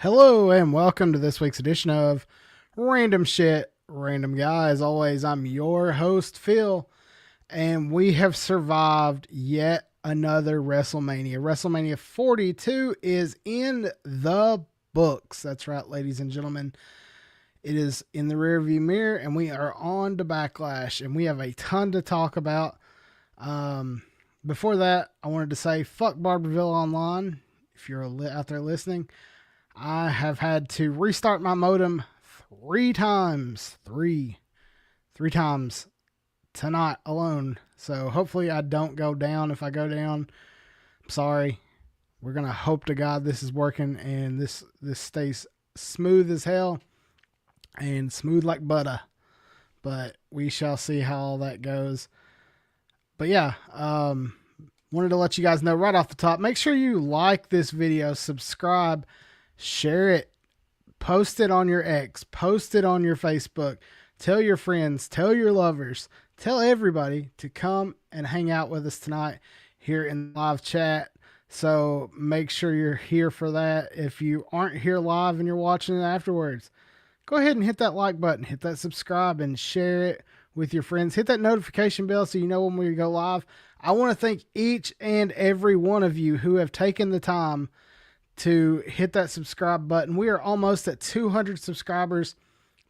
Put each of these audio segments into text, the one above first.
Hello and welcome to this week's edition of Random Shit, Random Guy. As always, I'm your host, Phil, and we have survived yet another WrestleMania. WrestleMania 42 is in the books. That's right, ladies and gentlemen. It is in the rearview mirror, and we are on to Backlash, and we have a ton to talk about. Before that, I wanted to say, fuck Barberville Online. If you're out there listening, I have had to restart my modem three times tonight alone. So hopefully I don't go down. If I go down, I'm sorry. We're going to hope to God this is working and this stays smooth as hell and smooth like butter. But we shall see how all that goes. But yeah, wanted to let you guys know right off the top, make sure you like this video, subscribe, share it, post it on your X, post it on your Facebook, tell your friends, tell your lovers, tell everybody to come and hang out with us tonight here in live chat. So make sure you're here for that. If you aren't here live and you're watching it afterwards, go ahead and hit that like button, hit that subscribe, and share it with your friends. Hit that notification bell so you know when we go live. I want to thank each and every one of you who have taken the time to hit that subscribe button. We are almost at 200 subscribers.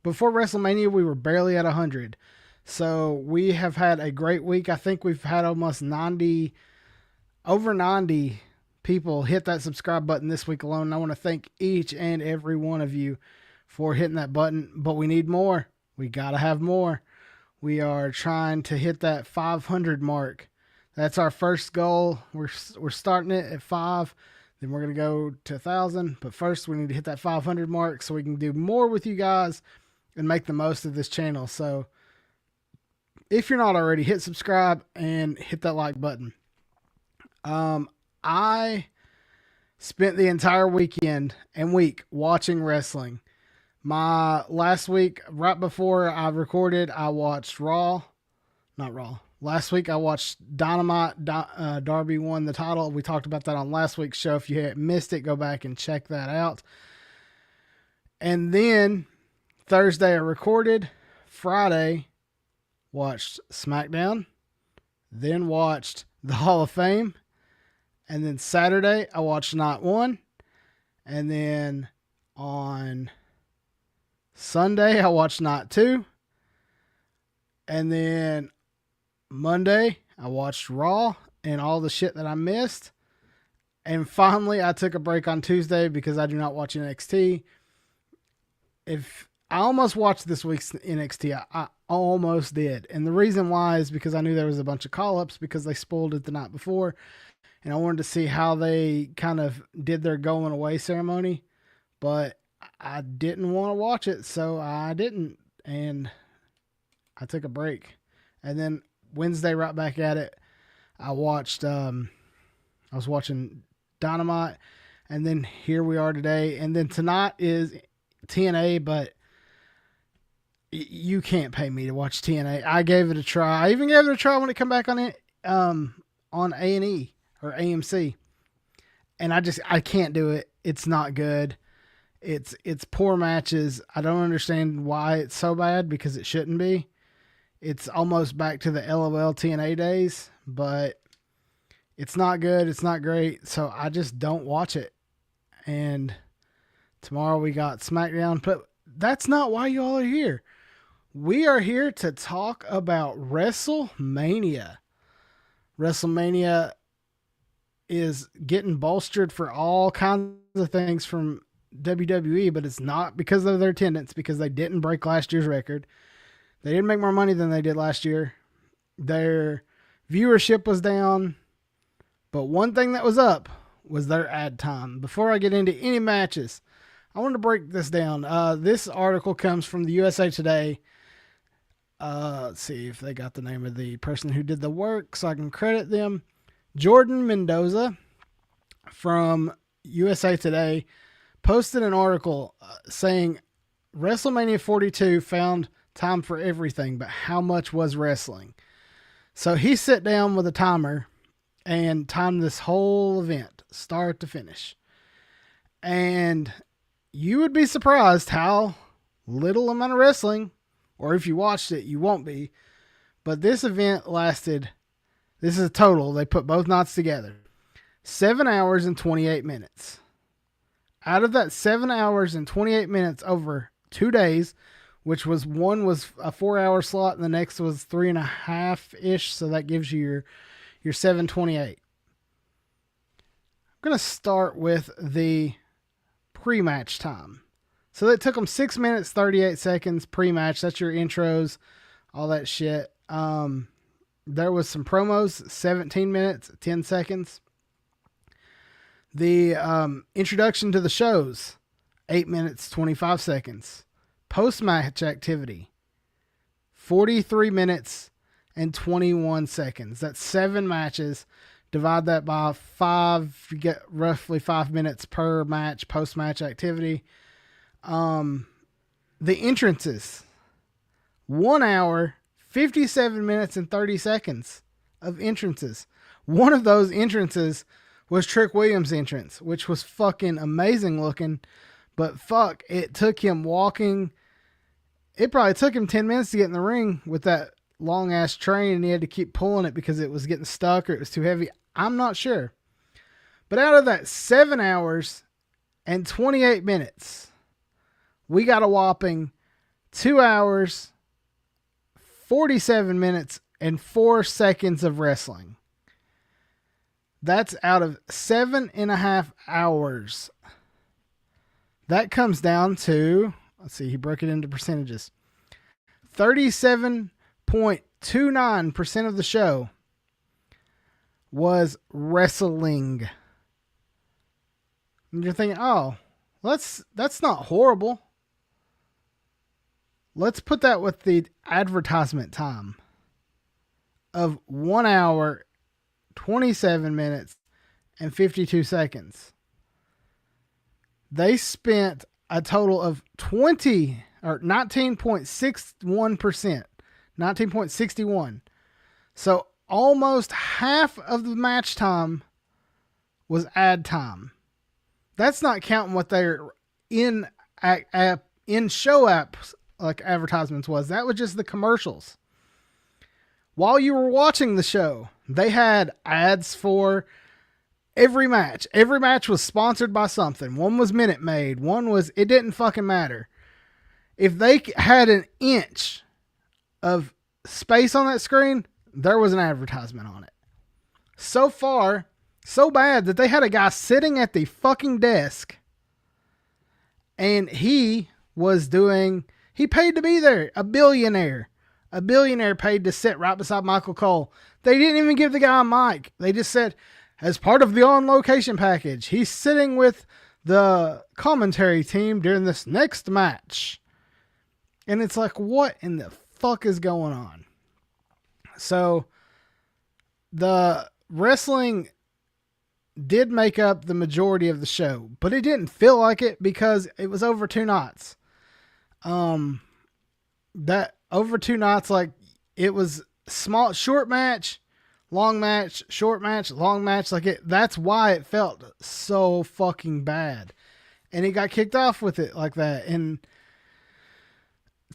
Before WrestleMania, we were barely at 100. So we have had a great week. I think we've had almost over 90 people hit that subscribe button this week alone. And I want to thank each and every one of you for hitting that button. But we need more. We got to have more. We are trying to hit that 500 mark. That's our first goal. We're starting it at 5. Then we're going to go to 1,000. But first, we need to hit that 500 mark so we can do more with you guys and make the most of this channel. So if you're not already, hit subscribe and hit that like button. I spent the entire weekend and week watching wrestling. My last week, right before I recorded, I watched Raw. Not Raw. Last week I watched Dynamite. Darby won the title. We talked about that on last week's show. If you missed it, go back and check that out. And then Thursday I recorded. Friday watched SmackDown. Then watched the Hall of Fame. And then Saturday I watched Night 1. And then on Sunday I watched Night 2. And then Monday, I watched Raw and all the shit that I missed. And finally, I took a break on Tuesday because I do not watch NXT. If I almost watched this week's NXT, I almost did. And the reason why is because I knew there was a bunch of call-ups because they spoiled it the night before. And I wanted to see how they kind of did their going away ceremony. But I didn't want to watch it, so I didn't. And I took a break. And then Wednesday, right back at it. I watched, I was watching Dynamite, and then here we are today. And then tonight is TNA, but you can't pay me to watch TNA. I gave it a try. I even gave it a try when it came back on it, on A&E or AMC. And I can't do it. It's not good. It's poor matches. I don't understand why it's so bad because it shouldn't be. It's almost back to the LOL TNA days, but it's not good. It's not great. So I just don't watch it. And tomorrow we got SmackDown, but that's not why you all are here. We are here to talk about WrestleMania. WrestleMania is getting bolstered for all kinds of things from WWE, but it's not because of their attendance, because they didn't break last year's record. They didn't make more money than they did last year. Their viewership was down. But one thing that was up was their ad time. Before I get into any matches, I want to break this down. This article comes from the USA Today. Let's see if they got the name of the person who did the work so I can credit them. Jordan Mendoza from USA Today posted an article saying WrestleMania 42 found time for everything, but how much was wrestling? So he sat down with a timer and timed this whole event, start to finish. And you would be surprised how little amount of wrestling, or if you watched it, you won't be. But this event lasted, this is a total, they put both nights together, 7 hours and 28 minutes. Out of that 7 hours and 28 minutes over 2 days, which was one was a 4-hour slot and the next was 3.5-ish. So that gives you your 728. I'm going to start with the pre-match time. So that took them 6 minutes, 38 seconds pre-match. That's your intros, all that shit. There was some promos, 17 minutes, 10 seconds. The introduction to the shows, 8 minutes, 25 seconds. Post-match activity, 43 minutes and 21 seconds. That's 7 matches. Divide that by 5, you get roughly 5 minutes per match, post-match activity. The entrances, 1 hour, 57 minutes and 30 seconds of entrances. One of those entrances was Trick Williams' entrance, which was fucking amazing looking, but fuck, it took him walking. It probably took him 10 minutes to get in the ring with that long ass train, and he had to keep pulling it because it was getting stuck or it was too heavy. I'm not sure. But out of that 7 hours and 28 minutes, we got a whopping 2 hours, 47 minutes, and 4 seconds of wrestling. That's out of 7.5 hours. That comes down to, let's see, he broke it into percentages. 37.29% of the show was wrestling. And you're thinking, oh, that's not horrible. Let's put that with the advertisement time of 1 hour, 27 minutes, and 52 seconds. They spent a total of 19.61%, 19.61. So almost half of the match time was ad time. That's not counting what they're in show apps like advertisements was. That was just the commercials. While you were watching the show, they had ads for every match. Every match was sponsored by something. One was Minute Maid. One was, it didn't fucking matter. If they had an inch of space on that screen, there was an advertisement on it. So far, so bad that they had a guy sitting at the fucking desk and he paid to be there. A billionaire paid to sit right beside Michael Cole. They didn't even give the guy a mic. They just said, as part of the on-location package, he's sitting with the commentary team during this next match. And it's like, what in the fuck is going on? So, the wrestling did make up the majority of the show, but it didn't feel like it because it was over 2 nights. That over 2 nights, like it was short match, long match, short match, long match. That's why it felt so fucking bad. And he got kicked off with it like that. And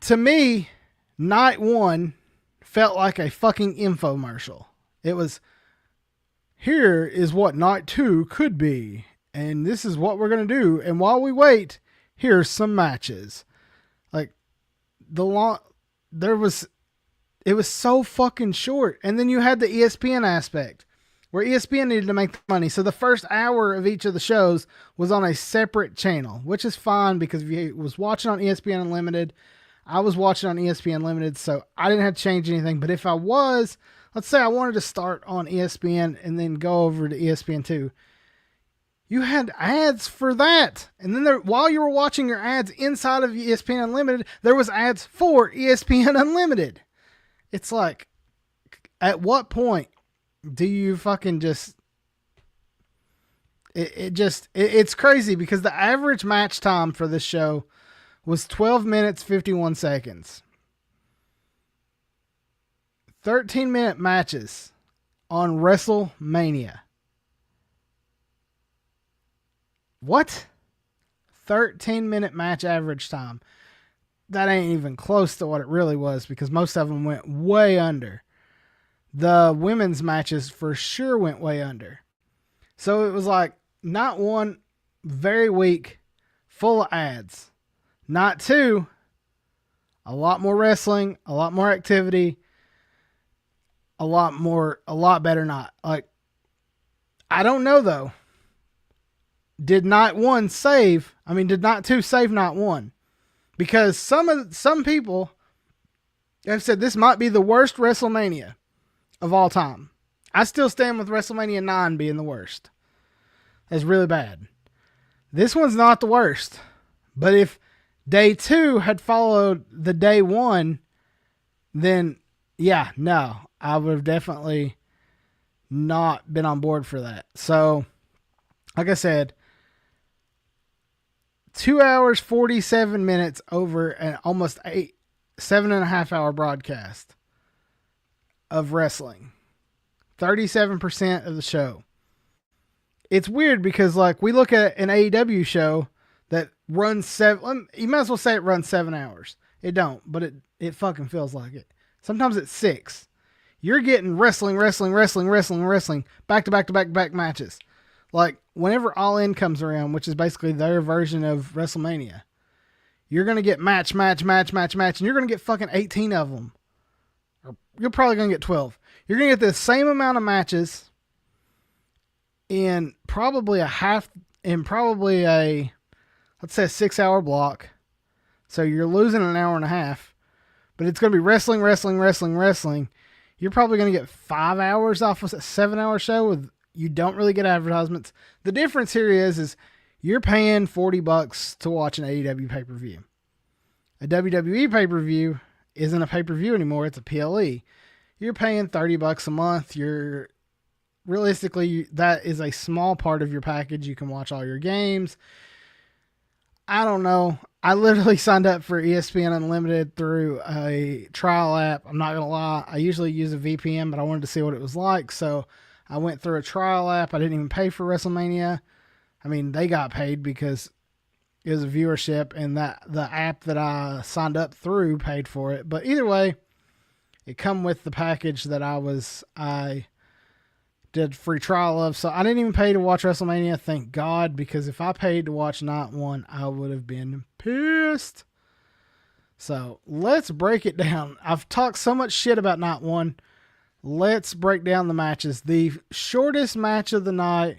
to me, night 1 felt like a fucking infomercial. It was, here is what night 2 could be. And this is what we're going to do. And while we wait, here's some matches. It was so fucking short. And then you had the ESPN aspect where ESPN needed to make the money. So the first hour of each of the shows was on a separate channel, which is fine because if you was watching on ESPN Unlimited, I was watching on ESPN Limited, so I didn't have to change anything. But if I was, let's say I wanted to start on ESPN and then go over to ESPN2, you had ads for that. And then while you were watching your ads inside of ESPN Unlimited, there was ads for ESPN Unlimited. It's like, at what point do you fucking just... It's crazy because the average match time for this show was 12 minutes, 51 seconds. 13-minute matches on Wrestlemania. What? 13-minute match average time. That ain't even close to what it really was because most of them went way under. The women's matches for sure went way under. So it was like night one, very weak, full of ads. Night two, a lot more wrestling, a lot more activity, a lot better night. Like, I don't know though. Did night two save night one? Because some people have said this might be the worst WrestleMania of all time. I still stand with WrestleMania 9 being the worst. That's really bad. This one's not the worst. But if day 2 had followed the day 1, then yeah, no, I would have definitely not been on board for that. So, like I said, 2 hours, 47 minutes over an almost 7.5 hour broadcast of wrestling. 37% of the show. It's weird because, like, we look at an AEW show that runs you might as well say it runs 7 hours. It don't, but it fucking feels like it. Sometimes it's 6. You're getting wrestling, back to back matches. Like, whenever All In comes around, which is basically their version of WrestleMania, you're going to get match, and you're going to get fucking 18 of them. Or you're probably going to get 12. You're going to get the same amount of matches in probably a, let's say a 6 hour block. So you're losing an hour and a half, but it's going to be wrestling. You're probably going to get 5 hours off of a 7 hour show with, you don't really get advertisements. The difference here is you're paying $40 to watch an AEW pay-per-view. A WWE pay-per-view isn't a pay-per-view anymore. It's a PLE. You're paying $30 a month. Realistically, that is a small part of your package. You can watch all your games. I don't know. I literally signed up for ESPN Unlimited through a trial app. I'm not going to lie. I usually use a VPN, but I wanted to see what it was like. So I went through a trial app. I didn't even pay for WrestleMania. I mean, they got paid because it was a viewership, and that the app that I signed up through paid for it. But either way, it come with the package that I did free trial of. So I didn't even pay to watch WrestleMania, thank God, because if I paid to watch night one, I would have been pissed. So let's break it down. I've talked so much shit about night one. Let's break down the matches. The shortest match of the night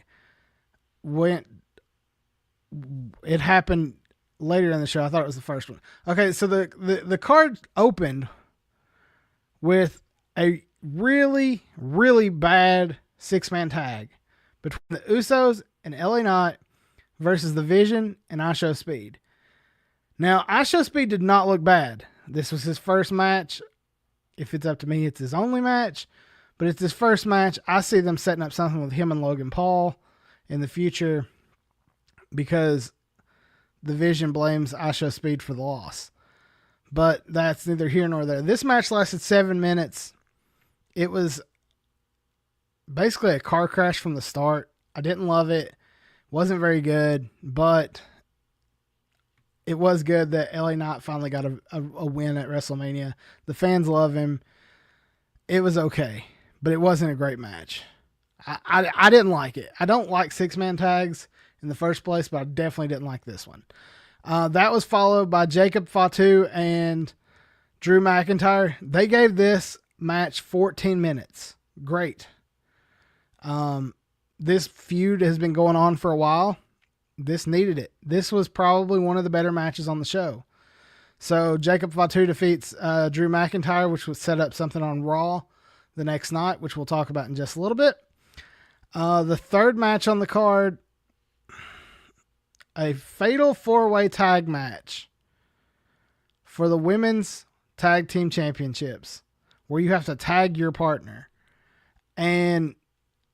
it happened later in the show. I thought it was the first one. Okay, so the card opened with a really, really bad 6-man tag between the Usos and LA Knight versus The Vision and ISHO Speed. Now, ISHO Speed did not look bad. This was his first match. If it's up to me, it's his only match, but it's his first match. I see them setting up something with him and Logan Paul in the future because The Vision blames ISHO Speed for the loss. But that's neither here nor there. This match lasted 7 minutes. It was basically a car crash from the start. I didn't love it. Wasn't very good, but it was good that LA Knight finally got a win at WrestleMania. The fans love him. It was okay, but it wasn't a great match. I didn't like it. I don't like 6-man tags in the first place, but I definitely didn't like this one. That was followed by Jacob Fatu and Drew McIntyre. They gave this match 14 minutes. Great. This feud has been going on for a while. This needed it. This was probably one of the better matches on the show. So Jacob Fatu defeats Drew McIntyre, which would set up something on Raw the next night, which we'll talk about in just a little bit. The third match on the card, a fatal 4-way tag match for the women's tag team championships, where you have to tag your partner. And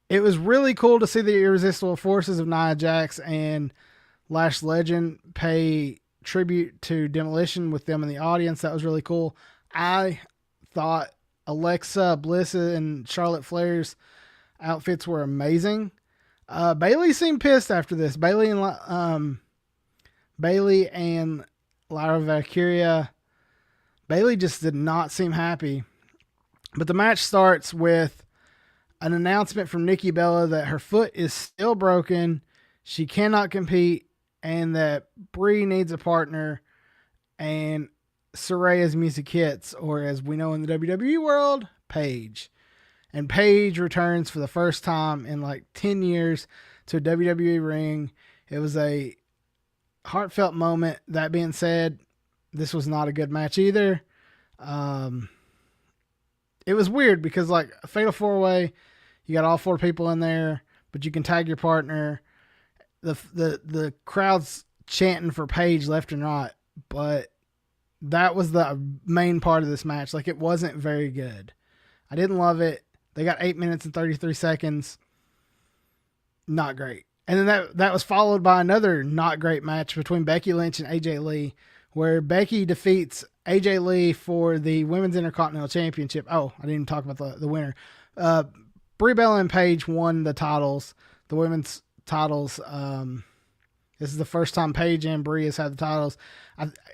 it was really cool to see the Irresistible Forces of Nia Jax and Lash Legend pay tribute to Demolition with them in the audience. That was really cool. I thought Alexa Bliss and Charlotte Flair's outfits were amazing. Bayley seemed pissed after this. Bayley Bayley and Lyra Valkyria. Bayley just did not seem happy. But the match starts with an announcement from Nikki Bella that her foot is still broken, she cannot compete, and that Brie needs a partner, and Saraya's music hits, or as we know in the WWE world, Paige. And Paige returns for the first time in like 10 years to a WWE ring. It was a heartfelt moment. That being said, this was not a good match either. It was weird because like a fatal 4-way, you got all 4 people in there, but you can tag your partner. The crowd's chanting for Paige left and right, but that was the main part of this match. Like, it wasn't very good. I didn't love it. They got 8 minutes and 33 seconds. Not great. And then that was followed by another not great match between Becky Lynch and AJ Lee, where Becky defeats AJ Lee for the Women's Intercontinental Championship. Oh, I didn't even talk about the winner. Brie Bella and Paige won the titles, the women's titles. This is the first time Paige and Brie has had the titles.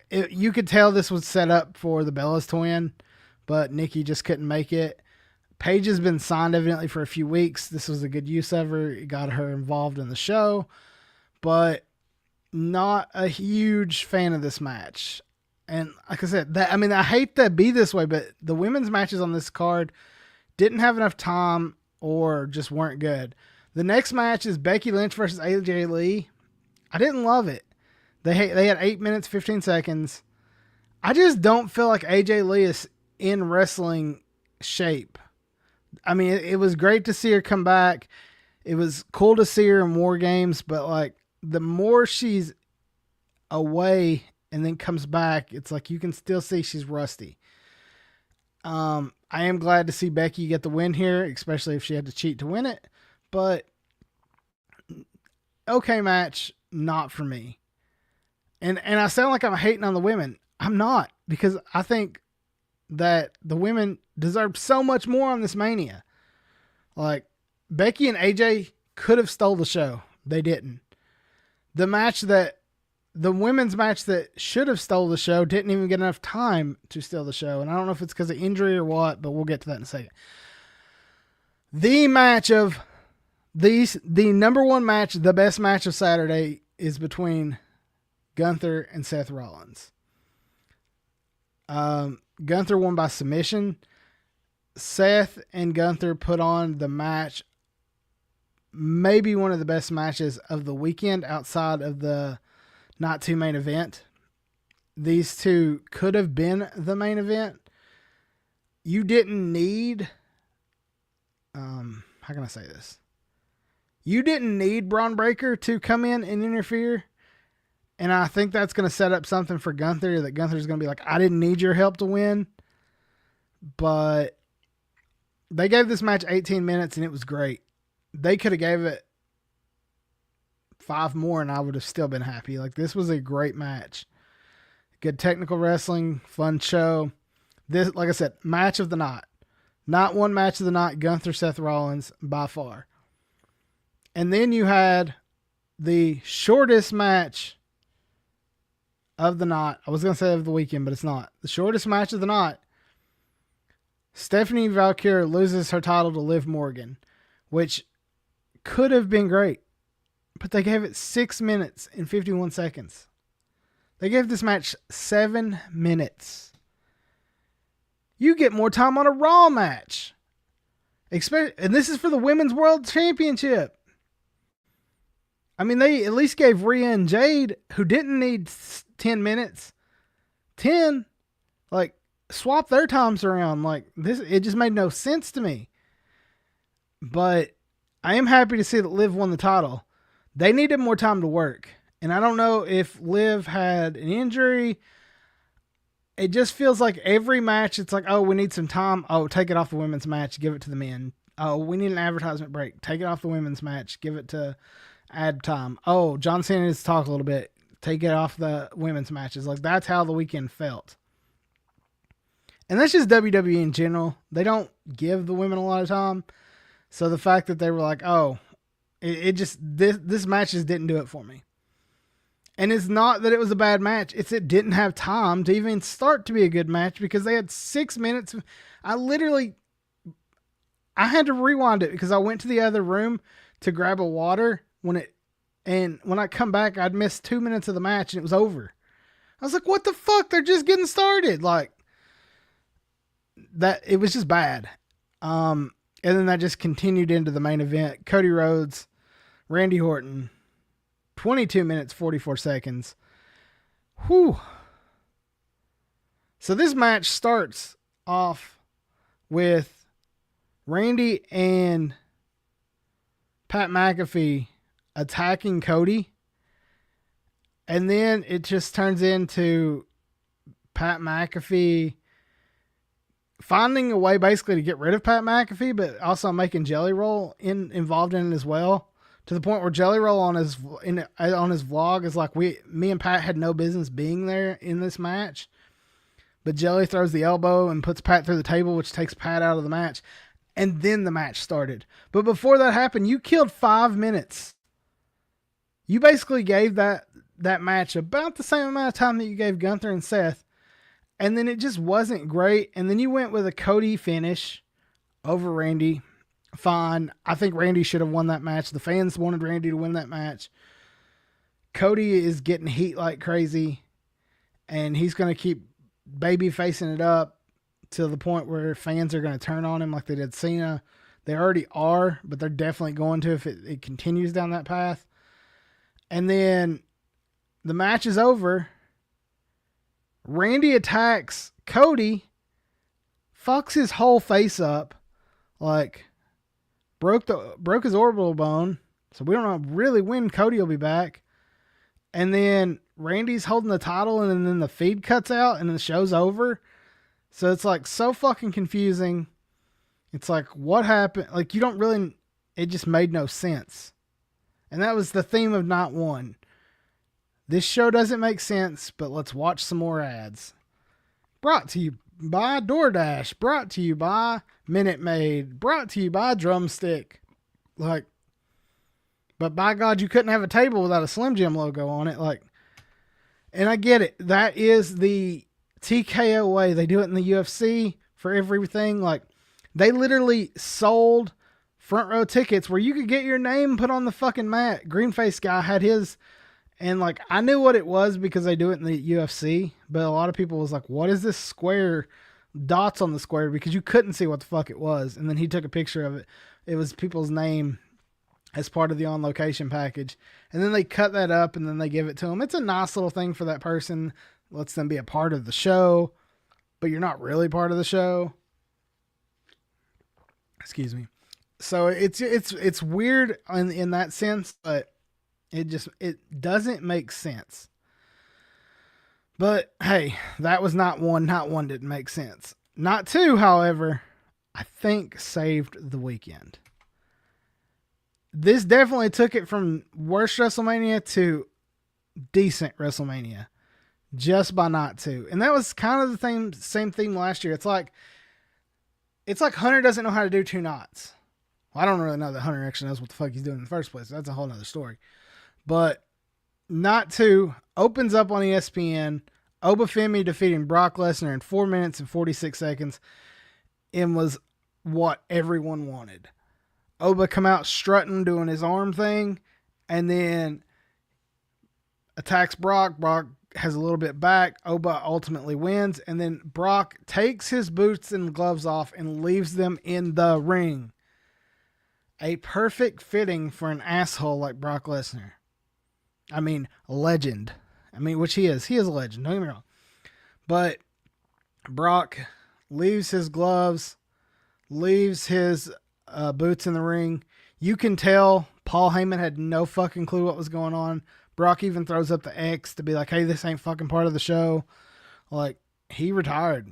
You could tell this was set up for the Bellas to win, but Nikki just couldn't make it. Paige has been signed evidently for a few weeks. This was a good use of her. It got her involved in the show, but not a huge fan of this match. And like I said, I hate to be this way, but the women's matches on this card didn't have enough time or just weren't good. The next match is Becky Lynch versus AJ Lee. I didn't love it. They had 8 minutes, 15 seconds. I just don't feel like AJ Lee is in wrestling shape. I mean, it was great to see her come back. It was cool to see her in War Games, but like the more she's away and then comes back, it's like you can still see she's rusty. I am glad to see Becky get the win here, especially if she had to cheat to win it. But okay match, not for me. And I sound like I'm hating on the women. I'm not, because I think that the women deserve so much more on this Mania. Like, Becky and AJ could have stole the show. They didn't. The women's match that should have stole the show didn't even get enough time to steal the show. And I don't know if it's because of injury or what, but we'll get to that in a second. The match of the number one match, the best match of Saturday, is between Gunther and Seth Rollins. Gunther won by submission. Seth and Gunther put on the match, maybe one of the best matches of the weekend outside of the Not 2 main event. These two could have been the main event. You didn't need, how can I say this? You didn't need Braun Breaker to come in and interfere. And I think that's going to set up something for Gunther, that Gunther's going to be like, I didn't need your help to win. But they gave this match 18 minutes and it was great. They could have gave it 5 more and I would have still been happy. Like, this was a great match. Good technical wrestling, fun show. This, like I said, match of the night. Not one match of the night, Gunther, Seth Rollins, by far. And then you had the shortest match of the night. I was going to say of the weekend, but it's not. The shortest match of the night. Stephanie Valkyrie loses her title to Liv Morgan, which could have been great, but they gave it 6 minutes and 51 seconds. They gave this match 7 minutes. You get more time on a Raw match. And this is for the Women's World Championship. I mean, they at least gave Rhea and Jade, who didn't need 10 minutes, 10. Like, swap their times around. Like, this, it just made no sense to me. But I am happy to see that Liv won the title. They needed more time to work. And I don't know if Liv had an injury. It just feels like every match, it's like, oh, we need some time. Oh, take it off the women's match, give it to the men. Oh, we need an advertisement break. Take it off the women's match, give it to add time. Oh, John Cena needs to talk a little bit. Take it off the women's matches. Like, that's how the weekend felt. And that's just WWE in general. They don't give the women a lot of time. So the fact that they were like, oh, this match just didn't do it for me. And it's not that it was a bad match. It's it didn't have time to even start to be a good match because they had 6 minutes. I had to rewind it because I went to the other room to grab a water and when I come back, I'd missed 2 minutes of the match and it was over. I was like, what the fuck? They're just getting started. Like that, it was just bad. And then that just continued into the main event. Cody Rhodes, Randy Orton, 22 minutes, 44 seconds. Whew. So this match starts off with Randy and Pat McAfee attacking Cody. And then it just turns into Pat McAfee finding a way basically to get rid of Pat McAfee, but also making Jelly Roll involved in it as well. To the point where Jelly Roll on his vlog is like, me and Pat had no business being there in this match. But Jelly throws the elbow and puts Pat through the table, which takes Pat out of the match. And then the match started. But before that happened, you killed 5 minutes. You basically gave that match about the same amount of time that you gave Gunther and Seth. And then it just wasn't great. And then you went with a Cody finish over Randy. Fine. I think Randy should have won that match. The fans wanted Randy to win that match. Cody is getting heat like crazy. And he's going to keep baby facing it up to the point where fans are going to turn on him like they did Cena. They already are, but they're definitely going to if it continues down that path. And then the match is over. Randy attacks Cody, fucks his whole face up, like broke his orbital bone. So we don't know really when Cody will be back. And then Randy's holding the title, and then the feed cuts out, and the show's over. So it's like so fucking confusing. It's like, what happened? Like, you don't really, it just made no sense. And that was the theme of night one. This show doesn't make sense, but let's watch some more ads. Brought to you by DoorDash. Brought to you by Minute Maid. Brought to you by Drumstick. Like, but by God, you couldn't have a table without a Slim Jim logo on it. Like, and I get it. That is the TKO way. They do it in the UFC for everything. Like, they literally sold front row tickets where you could get your name put on the fucking mat. Greenface guy had his, and like, I knew what it was because they do it in the UFC, but a lot of people was like, what is this square dots on the square? Because you couldn't see what the fuck it was. And then he took a picture of it. It was people's name as part of the on location package. And then they cut that up and then they give it to him. It's a nice little thing for that person. Lets them be a part of the show, but you're not really part of the show. Excuse me. So it's weird in that sense, but it doesn't make sense. But hey, that was not one. Not one didn't make sense. Not two, however, I think saved the weekend. This definitely took it from worst WrestleMania to decent WrestleMania just by not two. And that was kind of the same theme last year. It's like Hunter doesn't know how to do two knots. Well, I don't really know that Hunter actually knows what the fuck he's doing in the first place. That's a whole nother story. But Not 2 opens up on ESPN. Obafemi defeating Brock Lesnar in 4 minutes and 46 seconds and was what everyone wanted. Oba come out strutting, doing his arm thing, and then attacks Brock. Brock has a little bit back. Oba ultimately wins, and then Brock takes his boots and gloves off and leaves them in the ring. A perfect fitting for an asshole like Brock Lesnar. I mean, a legend. I mean, which he is. He is a legend. Don't get me wrong. But Brock leaves his gloves, leaves his boots in the ring. You can tell Paul Heyman had no fucking clue what was going on. Brock even throws up the X to be like, hey, this ain't fucking part of the show. Like, he retired.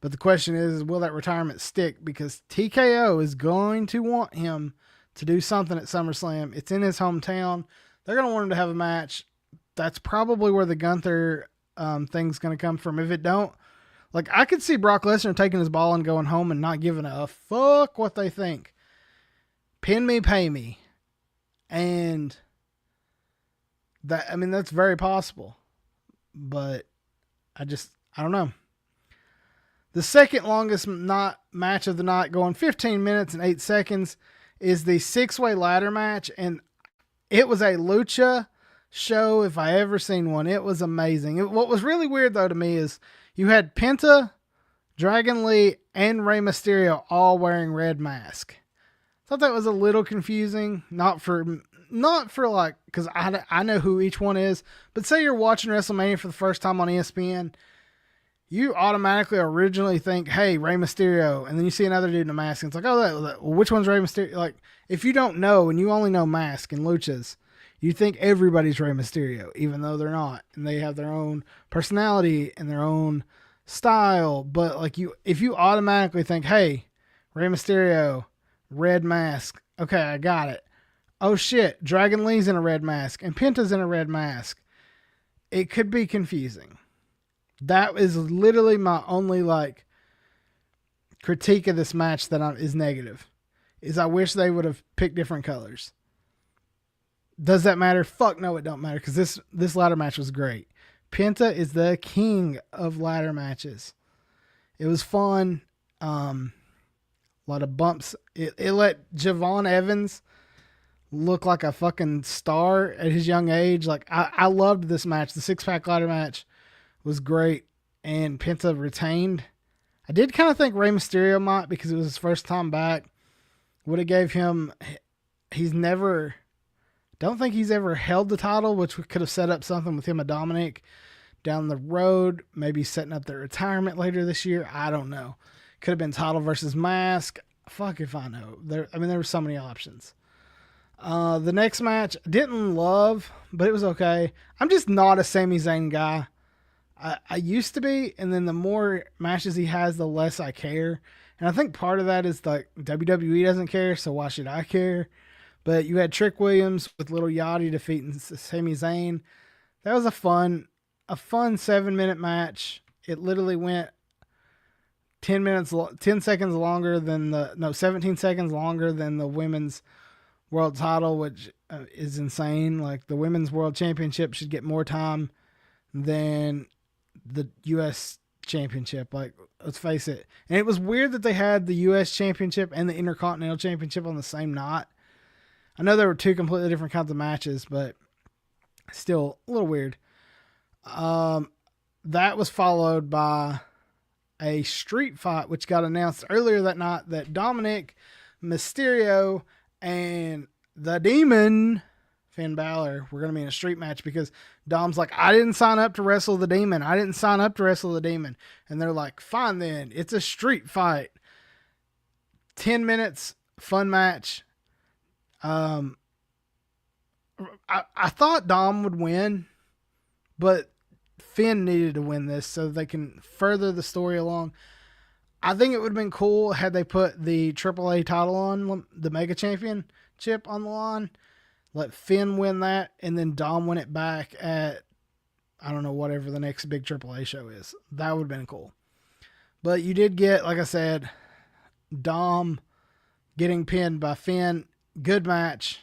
But the question is, will that retirement stick? Because TKO is going to want him to do something at SummerSlam. It's in his hometown. They're going to want him to have a match. That's probably where the Gunther thing's going to come from. If it don't, like, I could see Brock Lesnar taking his ball and going home and not giving a fuck what they think. Pin me, pay me. And That's very possible. But I don't know. The second longest match of the night, going 15 minutes and 8 seconds, is the 6-way ladder match. And it was a lucha show if I ever seen one. It was amazing. What was really weird, though, to me is you had Penta, Dragon Lee, and Rey Mysterio all wearing red masks. Thought that was a little confusing. Not for like, because I know who each one is, but say you're watching WrestleMania for the first time on ESPN, you automatically originally think, hey, Rey Mysterio, and then you see another dude in a mask, and it's like, well, which one's Rey Mysterio? Like, if you don't know, and you only know mask and luchas, you think everybody's Rey Mysterio, even though they're not, and they have their own personality and their own style. But like if you automatically think, hey, Rey Mysterio, red mask, okay, I got it. Oh shit, Dragon Lee's in a red mask and Penta's in a red mask. It could be confusing. That is literally my only like critique of this match that is negative. Is I wish they would have picked different colors. Does that matter? Fuck no, it don't matter, because this ladder match was great. Penta is the king of ladder matches. It was fun. A lot of bumps. It let Javon Evans look like a fucking star at his young age. Like I loved this match. The 6-pack ladder match was great, and Penta retained. I did kind of think Rey Mysterio might, because it was his first time back. Would have gave him. Don't think he's ever held the title, which could have set up something with him and Dominic down the road. Maybe setting up their retirement later this year. I don't know. Could have been title versus mask. Fuck if I know. There were so many options. The next match, didn't love, but it was okay. I'm just not a Sami Zayn guy. I used to be, and then the more matches he has, the less I care. And I think part of that is like WWE doesn't care, so why should I care? But you had Trick Williams with Little Yachty defeating Sami Zayn. That was a fun 7-minute match. It literally went 10 seconds longer than 17 seconds longer than the women's world title, which is insane. Like, the women's world championship should get more time than the U.S. championship. Like, let's face it. And it was weird that they had the U.S. championship and the Intercontinental championship on the same night. I know there were two completely different kinds of matches, but still a little weird. That was followed by a street fight, which got announced earlier that night, that Dominic Mysterio and the Demon, Finn Balor, were going to be in a street match, because Dom's like, I didn't sign up to wrestle the Demon. And they're like, fine then, it's a street fight. 10 minutes, fun match. I thought Dom would win, but Finn needed to win this so they can further the story along. I think it would have been cool had they put the AAA title on, the Mega Championship on the line, let Finn win that, and then Dom win it back at, I don't know, whatever the next big AAA show is. That would have been cool. But you did get, like I said, Dom getting pinned by Finn. Good match.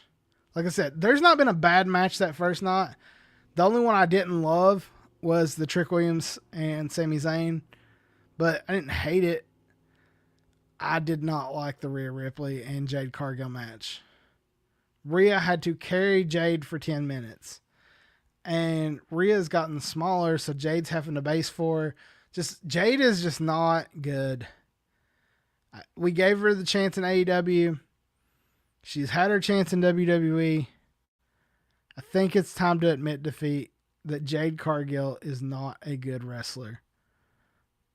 Like I said, there's not been a bad match that first night. The only one I didn't love was the Trick Williams and Sami Zayn, but I didn't hate it. I did not like the Rhea Ripley and Jade Cargill match. Rhea had to carry Jade for 10 minutes. And Rhea's gotten smaller, so Jade's having to base for her. Jade is just not good. We gave her the chance in AEW. She's had her chance in WWE. I think it's time to admit defeat, that Jade Cargill is not a good wrestler.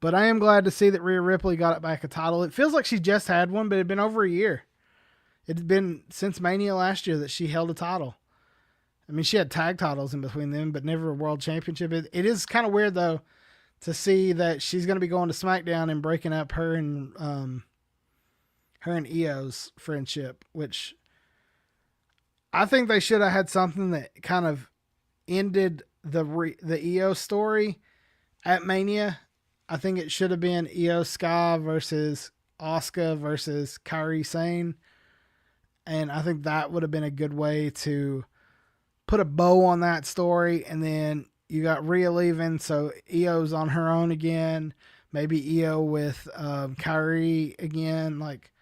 But I am glad to see that Rhea Ripley got it back a title. It feels like she just had one, but it had been over a year. It had been since Mania last year that she held a title. I mean, she had tag titles in between them, but never a world championship. It is kind of weird, though, to see that she's going to be going to SmackDown and breaking up her and Io's friendship, which I think they should have had something that kind of ended the Io story at Mania. I think it should have been Io Sky versus Asuka versus Kairi Sane. And I think that would have been a good way to put a bow on that story, and then you got Rhea leaving, so Io's on her own again. Maybe Io with Kyrie again. Like,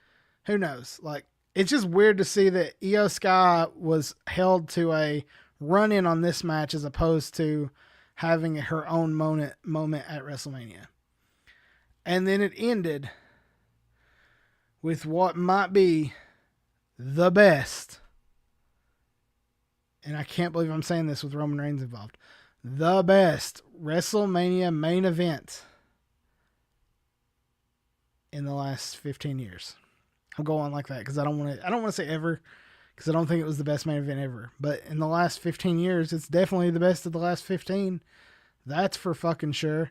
who knows? Like, it's just weird to see that Io Sky was held to a run-in on this match as opposed to having her own moment at WrestleMania. And then it ended with what might be the best, and I can't believe I'm saying this with Roman Reigns involved, the best WrestleMania main event in the last 15 years. I'm going like that because I don't want to say ever, because I don't think it was the best main event ever. But in the last 15 years, it's definitely the best of the last 15. That's for fucking sure.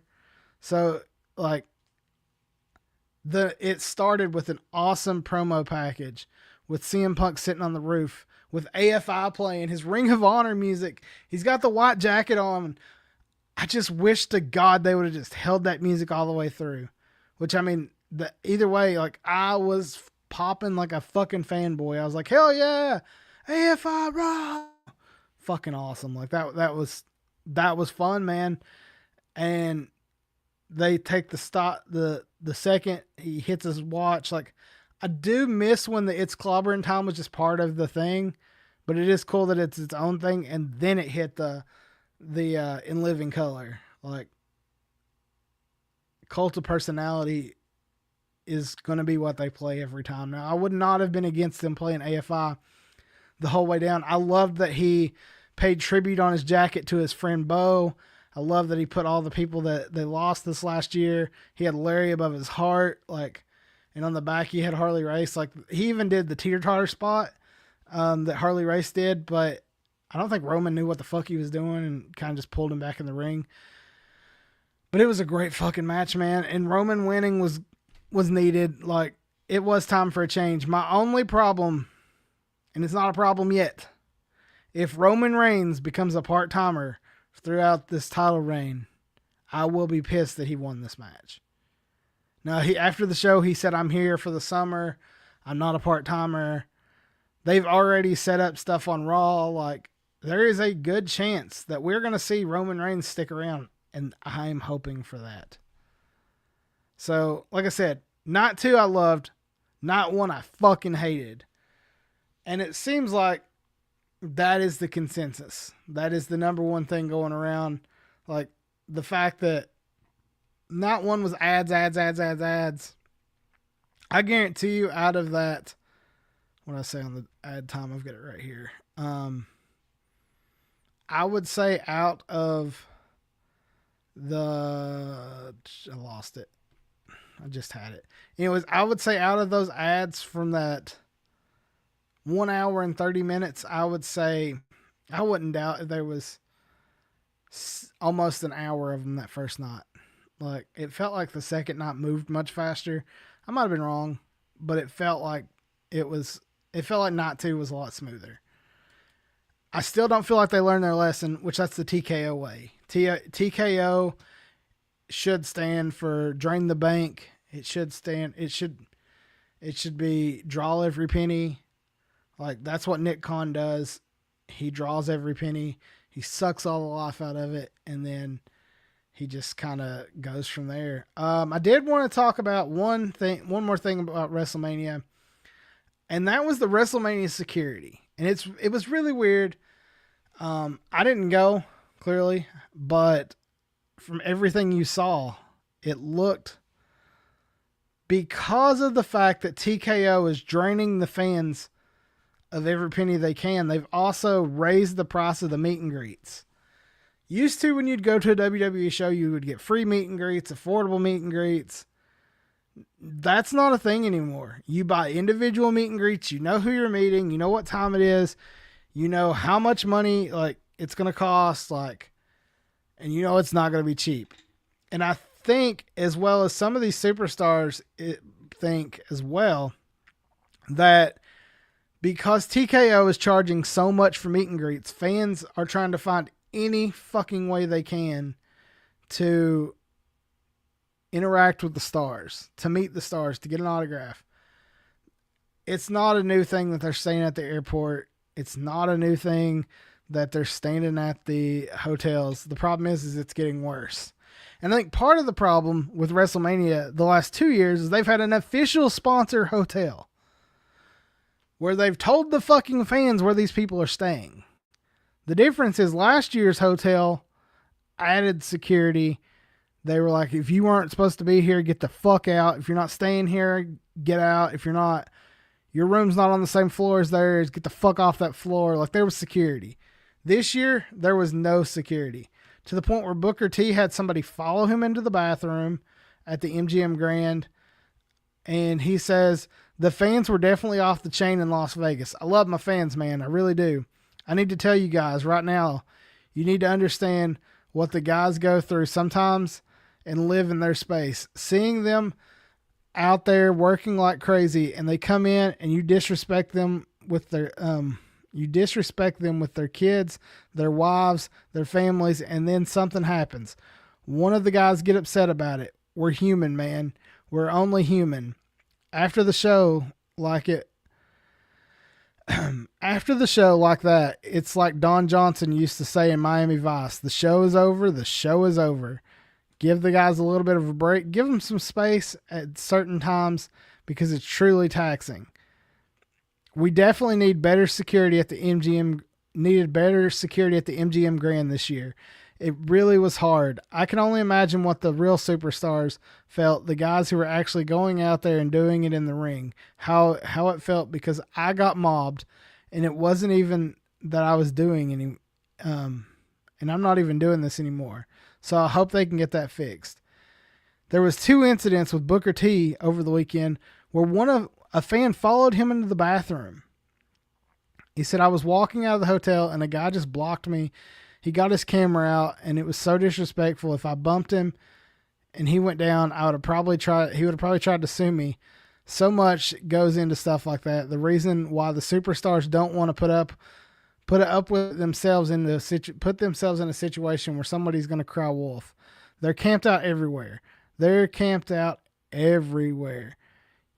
So, like, it started with an awesome promo package with CM Punk sitting on the roof with AFI playing his Ring of Honor music. He's got the white jacket on. I just wish to God they would have just held that music all the way through. Which, I mean, either way, like, I was popping like a fucking fanboy. I was like, hell yeah, AFI raw. Fucking awesome. Like, that was fun, man. And they take the second he hits his watch. Like, I do miss when the It's Clobbering Time was just part of the thing, but it is cool that it's its own thing. And then it hit the In Living Color. Like, Cult of Personality is going to be what they play every time. Now, I would not have been against them playing AFI the whole way down. I loved that he paid tribute on his jacket to his friend Bo. I love that he put all the people that they lost this last year. He had Larry above his heart, like, and on the back he had Harley Race. Like, he even did the teeter-totter spot that Harley Race did, but I don't think Roman knew what the fuck he was doing and kind of just pulled him back in the ring. But it was a great fucking match, man. And Roman winning was needed. Like, it was time for a change. My only problem, and it's not a problem yet, if Roman Reigns becomes a part-timer throughout this title reign, I will be pissed that he won this match. Now, after the show, he said, I'm here for the summer. I'm not a part-timer. They've already set up stuff on Raw. Like, there is a good chance that we're going to see Roman Reigns stick around, and I'm hoping for that. So, like I said, not 2 I loved, not 1 I fucking hated. And it seems like that is the consensus. That is the number one thing going around. Like, the fact that not 1 was ads. I guarantee you out of that, what did I say on the ad time? I've got it right here. I would say out of I lost it. I just had it. Anyways, I would say out of those ads from that 1 hour and 30 minutes, I would say, I wouldn't doubt if there was almost an hour of them that first night. Like, it felt like the second night moved much faster. I might have been wrong, but it felt like night 2 was a lot smoother. I still don't feel like they learned their lesson, which that's the TKO way. TKO should stand for drain the bank. It should be draw every penny. Like, that's what Nick Khan does. He draws every penny. He sucks all the life out of it, and then he just kind of goes from there. I did want to talk about one more thing about WrestleMania, and that was the WrestleMania security. And it was really weird. I didn't go, clearly, but from everything you saw, it looked, because of the fact that TKO is draining the fans of every penny they can, they've also raised the price of the meet and greets. Used to, when you'd go to a WWE show, you would get free meet and greets, affordable meet and greets. That's not a thing anymore. You buy individual meet and greets. You know who you're meeting. You know what time it is. You know how much money, like, it's going to cost, like, and you know it's not going to be cheap. And I think, as well as some of these superstars think as well, that because TKO is charging so much for meet and greets, fans are trying to find any fucking way they can to interact with the stars, to meet the stars, to get an autograph. It's not a new thing that they're saying at the airport. It's not a new thing that they're standing at the hotels. The problem is it's getting worse. And I think part of the problem with WrestleMania the last 2 years is they've had an official sponsor hotel where they've told the fucking fans where these people are staying. The difference is last year's hotel added security. They were like, if you weren't supposed to be here, get the fuck out. If you're not staying here, get out. If you're not, your room's not on the same floor as theirs, get the fuck off that floor. Like, there was security. This year, there was no security. To the point where Booker T had somebody follow him into the bathroom at the MGM Grand. And he says, the fans were definitely off the chain in Las Vegas. I love my fans, man. I really do. I need to tell you guys right now, you need to understand what the guys go through sometimes and live in their space. Seeing them out there working like crazy and they come in and you disrespect them with their kids, their wives, their families, and then something happens. One of the guys get upset about it. We're human, man. We're only human. After the show like that, it's like Don Johnson used to say in Miami Vice, the show is over, the show is over. Give the guys a little bit of a break. Give them some space at certain times because it's truly taxing. We definitely need better security at the MGM. Needed better security at the MGM Grand this year. It really was hard. I can only imagine what the real superstars felt, the guys who were actually going out there and doing it in the ring, how it felt, because I got mobbed and it wasn't even that I was doing any, and I'm not even doing this anymore. So I hope they can get that fixed. There was 2 incidents with Booker T over the weekend where a fan followed him into the bathroom. He said, I was walking out of the hotel and a guy just blocked me. He got his camera out and it was so disrespectful. If I bumped him and he went down, he would have probably tried to sue me. So much goes into stuff like that. The reason why the superstars don't want to put up with themselves put themselves in a situation where somebody's going to cry wolf. They're camped out everywhere.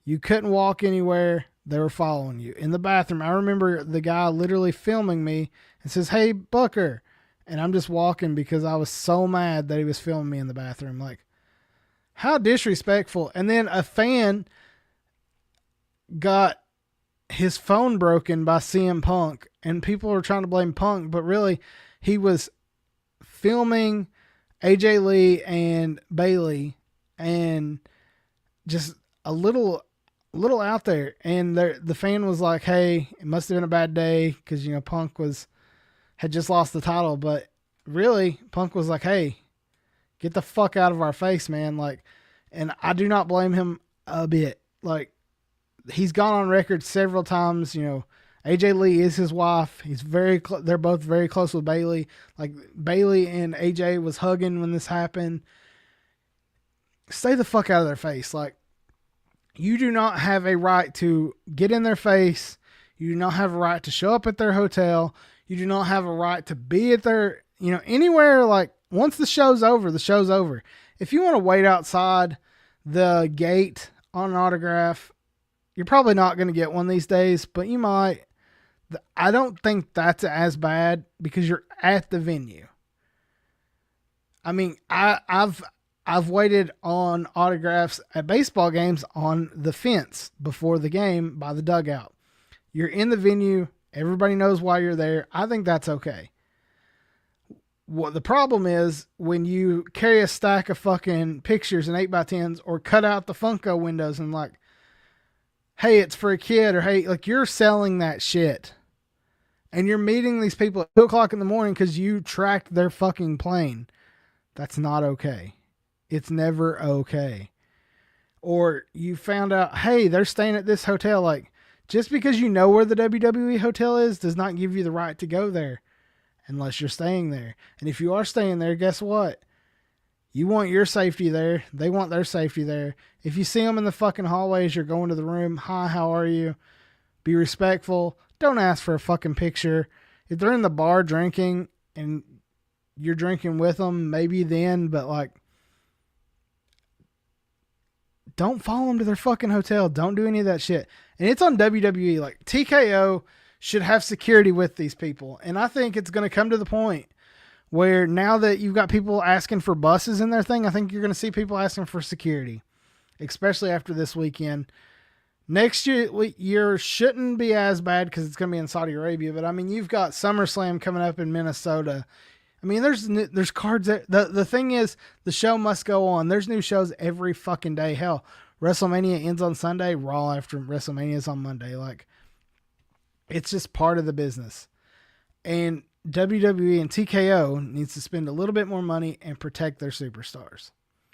You couldn't walk anywhere. They were following you. In the bathroom, I remember the guy literally filming me and says, hey, Booker. And I'm just walking because I was so mad that he was filming me in the bathroom. Like, how disrespectful. And then a fan got his phone broken by CM Punk. And people were trying to blame Punk. But really, he was filming AJ Lee and Bailey. And just a little out there. And the fan was like, hey, it must have been a bad day. Because, Punk had just lost the title, but really Punk was like, hey, get the fuck out of our face, man. Like, and I do not blame him a bit. Like, he's gone on record several times. AJ Lee is his wife. They're both very close with Bailey. Like, Bailey and AJ was hugging when this happened. Stay the fuck out of their face. Like, you do not have a right to get in their face. You do not have a right to show up at their hotel. You do not have a right to be at their, anywhere. Like, once the show's over, the show's over. If you want to wait outside the gate on an autograph, you're probably not going to get one these days, but you might. I don't think that's as bad because you're at the venue. I mean, I've waited on autographs at baseball games on the fence before the game by the dugout. You're in the venue. Everybody knows why you're there. I think that's okay. What the problem is when you carry a stack of fucking pictures and 8x10s or cut out the Funko windows and like, hey, it's for a kid, or hey, like, you're selling that shit. And you're meeting these people at 2:00 in the morning because you tracked their fucking plane. That's not okay. It's never okay. Or you found out, hey, they're staying at this hotel. Like, just because you know where the WWE hotel is does not give you the right to go there unless you're staying there. And if you are staying there, guess what? You want your safety there. They want their safety there. If you see them in the fucking hallways, you're going to the room. Hi, how are you? Be respectful. Don't ask for a fucking picture. If they're in the bar drinking and you're drinking with them, maybe then, but like, don't follow them to their fucking hotel. Don't do any of that shit. And it's on WWE. Like, TKO should have security with these people. And I think it's going to come to the point where now that you've got people asking for buses in their thing, I think you're going to see people asking for security, especially after this weekend. Next year shouldn't be as bad because it's going to be in Saudi Arabia. But I mean, you've got SummerSlam coming up in Minnesota. I mean, there's cards there. The thing is, the show must go on. There's new shows every fucking day. Hell, WrestleMania ends on Sunday. Raw after WrestleMania is on Monday. Like, it's just part of the business. And WWE and TKO needs to spend a little bit more money and protect their superstars.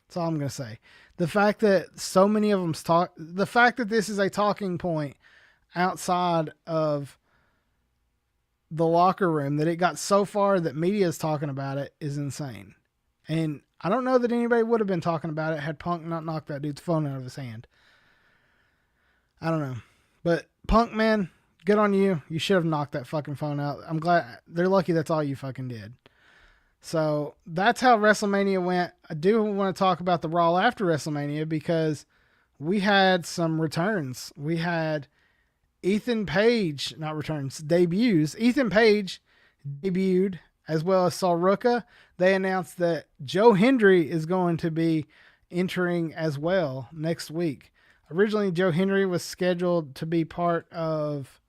That's all I'm going to say. The fact that so many of them the fact that this is a talking point outside of the locker room, that it got so far that media is talking about it, is insane. And I don't know that anybody would have been talking about it had Punk not knocked that dude's phone out of his hand. I don't know. But Punk, man, good on you. You should have knocked that fucking phone out. I'm glad. They're lucky that's all you fucking did. So that's how WrestleMania went. I do want to talk about the Raw after WrestleMania because we had some returns. We had Ethan Page, not returns, debuts. Ethan Page debuted, as well as Sol Ruka. They announced that Joe Hendry is going to be entering as well next week. Originally, Joe Hendry was scheduled to be part of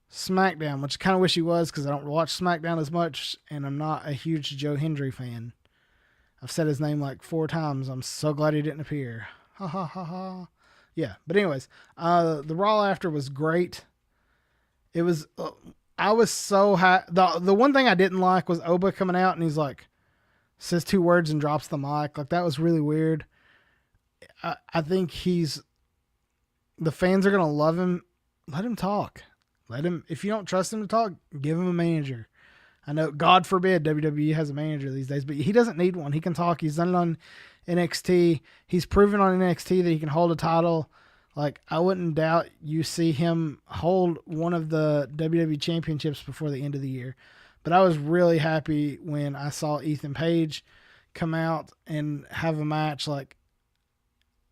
SmackDown, which I kind of wish he was because I don't watch SmackDown as much, and I'm not a huge Joe Hendry fan. I've said his name like 4 times. I'm so glad he didn't appear. Ha ha ha ha. Yeah, but anyways, the Raw after was great. It was, I was so happy. The one thing I didn't like was Oba coming out and he's like, says 2 words and drops the mic. Like, that was really weird. I think the fans are going to love him. Let him talk. Let him, if you don't trust him to talk, give him a manager. I know, God forbid WWE has a manager these days, but he doesn't need one. He can talk. He's done it on NXT. He's proven on NXT that he can hold a title. Like, I wouldn't doubt you see him hold one of the WWE championships before the end of the year. But I was really happy when I saw Ethan Page come out and have a match. Like,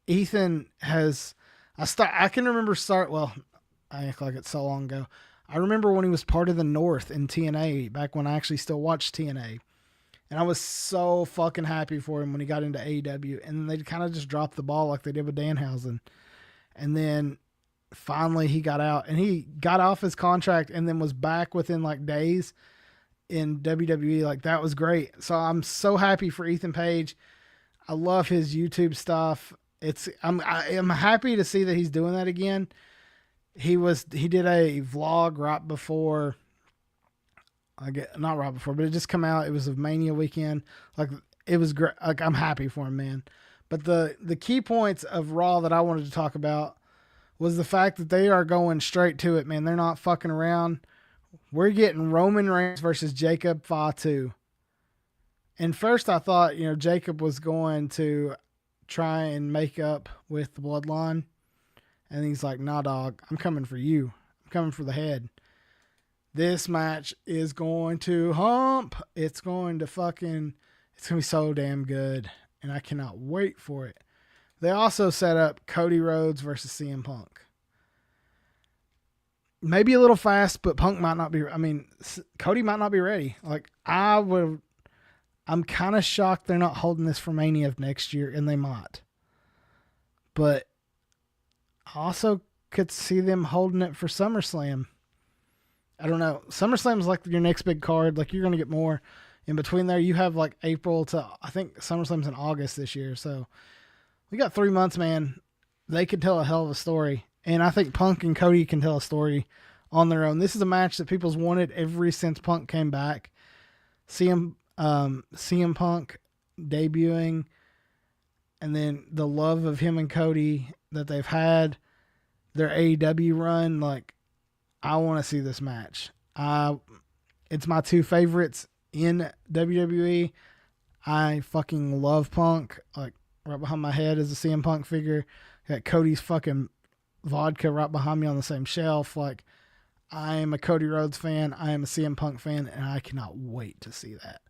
Ethan has, I can remember I act like it's so long ago. I remember when he was part of the North in TNA, back when I actually still watched TNA. And I was so fucking happy for him when he got into AEW. And they kind of just dropped the ball like they did with Danhausen. And then finally he got out. And he got off his contract and then was back within like days in WWE. Like, that was great. So I'm so happy for Ethan Page. I love his YouTube stuff. I'm happy to see that he's doing that again. He did a vlog right before, not right before, but it just come out. It was a Mania weekend. Like, it was great. Like, I'm happy for him, man. But the key points of Raw that I wanted to talk about was the fact that they are going straight to it, man. They're not fucking around. We're getting Roman Reigns versus Jacob Fatu. And first I thought, Jacob was going to try and make up with the Bloodline. And he's like, nah, dog, I'm coming for you. I'm coming for the head. This match is going to hump. It's going to be so damn good. And I cannot wait for it. They also set up Cody Rhodes versus CM Punk. Maybe a little fast, but Cody might not be ready. Like, I'm kind of shocked they're not holding this for Mania of next year, and they might. But I also could see them holding it for SummerSlam. I don't know. SummerSlam's like your next big card. Like, you're going to get more. In between there, you have like April to, I think SummerSlam's in August this year. So we got 3 months, man. They could tell a hell of a story. And I think Punk and Cody can tell a story on their own. This is a match that people's wanted ever since Punk came back. CM Punk debuting, and then the love of him and Cody that they've had, their AEW run. Like, I want to see this match. It's my 2 favorites in WWE. I fucking love Punk. Like, right behind my head is a CM Punk figure. Got Cody's fucking vodka right behind me on the same shelf. Like, I am a Cody Rhodes fan. I am a CM Punk fan, and I cannot wait to see that.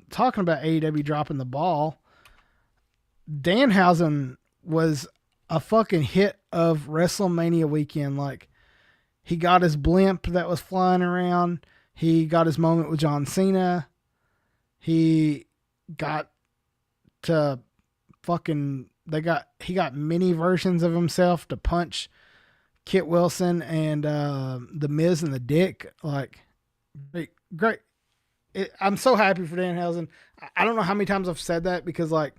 Talking about AEW dropping the ball, Danhausen was a fucking hit of WrestleMania weekend. Like, He got his blimp that was flying around. He got his moment with John Cena. He got to he got mini versions of himself to punch Kit Wilson and the Miz and the Dick. Like, great. I'm so happy for Danhausen. I don't know how many times I've said that, because like